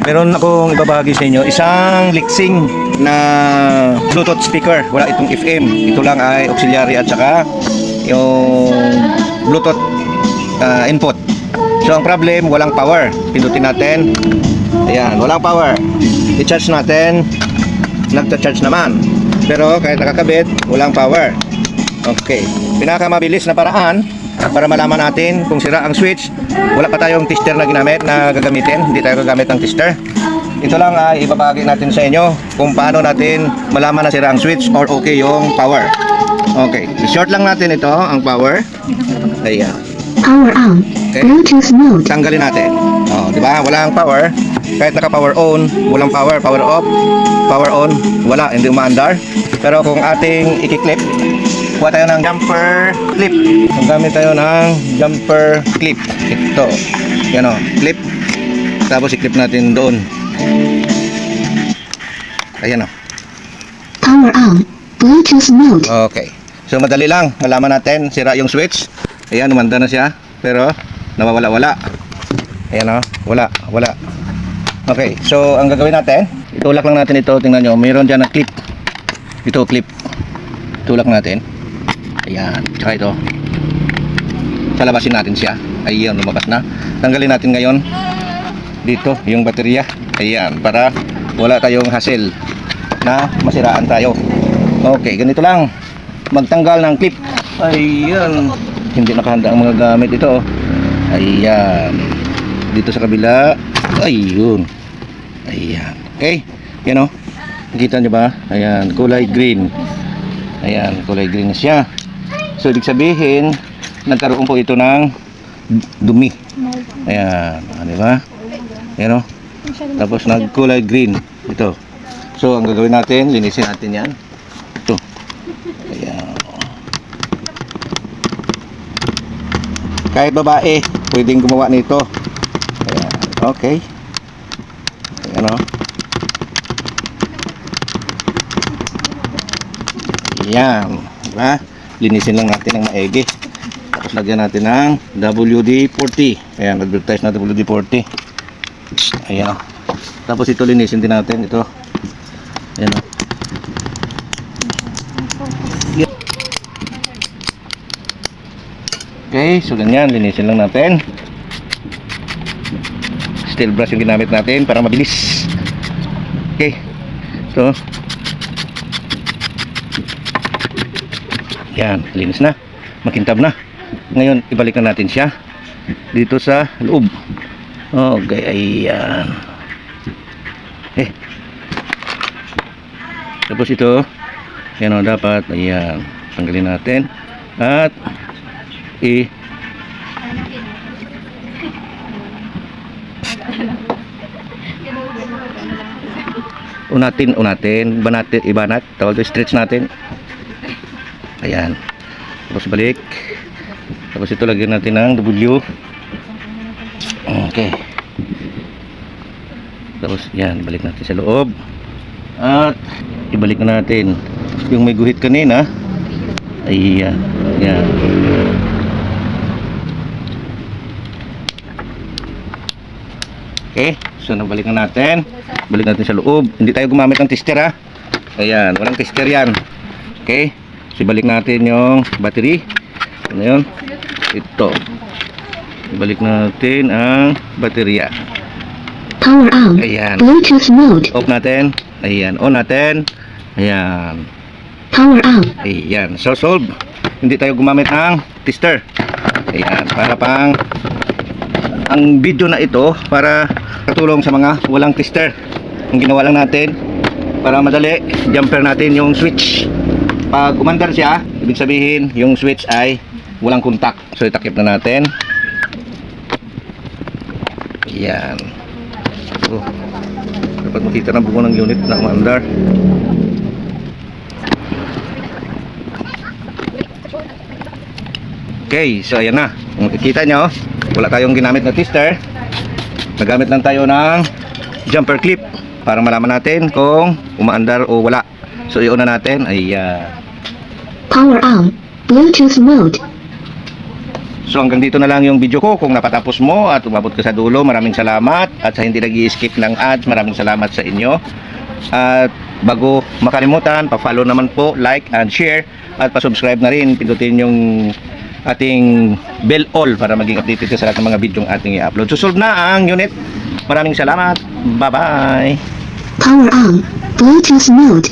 Meron akong ibabahagi sa inyo isang Lexing na Bluetooth speaker. Wala itong FM. Ito lang ay auxiliary at saka yung Bluetooth input. So ang problem, walang power. Pindutin natin. Ayan, walang power. I-charge natin. Nagta-charge naman. Pero kahit nakakabit, walang power. Okay. Pinakamabilis na paraan para malaman natin kung sira ang switch. Wala pa tayong tester na ginamit na gagamitin. Hindi tayo gagamit ng tester. Ito lang ay ibabahagi natin sa inyo kung paano natin malaman na sira ang switch or okay yung power. Okay, i-short lang natin ito, ang power. Ayan. Power on. Okay. Bluetooth mode. Tanggalin natin. Oh, di ba? Walang power. Kahit naka-power on, walang power. Power off, power on, wala, hindi umaandar. Pero kung ating i-clip, kuha tayo ng jumper clip. Gamit tayo ng jumper clip. Ito. Yan o, clip. Tapos i-clip natin doon. Ayan o. Power on. Bluetooth mode. Okay. So madali lang. Malaman natin, sira yung switch. Ayan, umanda na siya. Pero nawawala-wala. Ayan o, wala. Okay, so ang gagawin natin, itulak lang natin ito. Tingnan nyo, mayroon dyan na clip. Ito, clip. Tulak natin. Ayan, tsaka ito. Palabasin natin siya. Ayan, lumabas na. Tanggalin natin ngayon dito, yung baterya. Ayan, para wala tayong hassle na masiraan tayo. Okay, ganito lang. Magtanggal ng clip. Ayan. Hindi nakahanda ang mga gamit ito. Ayan. Dito sa kabila. Ayun. Ayan. Okay. Yan o. Nakita nyo ba? Ayan. Kulay green. Ayan. Kulay green na siya. So, ibig sabihin, nagkaroon po ito ng dumi. Ayan. Diba? Ayan o. Tapos, nagkulay green. Ito. So, ang gagawin natin, linisin natin yan. Ito. Ayan. Kahit babae, pwedeng gumawa nito. Ayan. Okay. Ayan o. Ayan. Diba? Linisin lang natin ng maigi. Tapos lagyan natin ng WD-40. Ayan, advertise na WD-40. Ayan o. Tapos ito linisin din natin. Ito. Ayan o. Okay, so ganyan, linisin lang natin. Steel brush yung ginamit natin para mabilis. Okay, so yan, linis na, makintab na. Ngayon, ibalik na natin siya dito sa loob. Okay, ayan. Tapos ito, yan o, dapat, ayan, tanggalin natin. At unatin, ibanat, tawag ito, stretch natin. Ayan. Tapos balik. Tapos ito lagyan natin ng W. Okay. Tapos yan, balik natin sa loob. At ibalik na natin yung may guhit kanina. Ayan. Ayan. Okay, so nabalik na natin. Balik natin sa loob. Hindi tayo gumamit ng tester ha. Ayan, walang tester yan. Okay, so ibalik natin yung battery. Ano yun? Ito. Ibalik natin ang baterya. Power on. Ayan. Bluetooth mode. Off natin. Ayan, on natin. Ayan. Power on. Ayan, so solve. Hindi tayo gumamit ng tester. Ayan, para pang ang video na ito para katulong sa mga walang tester. Ang ginawa lang natin para madali, jumper natin yung switch. Pag umandar siya, ibig sabihin yung switch ay walang contact. So itakip na natin. Yan. So, dapat makita ng buo ng unit na umandar. Okay, so ayan na. Kung makikita nyo, wala tayong ginamit na tester. Nagamit lang tayo ng jumper clip para malaman natin kung umaandar o wala. So i-on na natin. Ayan. Power on. Bluetooth mode. So hanggang dito na lang yung video ko. Kung napatapos mo at umabot ka sa dulo, maraming salamat. At sa hindi nag-i-skip ng ads, maraming salamat sa inyo. At bago makalimutan, pa-follow naman po, like and share. At pa-subscribe na rin. Pindutin yung ating bell all para maging updated ka sa lahat ng mga video ating i-upload. Susunod na ang unit. Maraming salamat. Bye-bye. Power on. Bluetooth mode.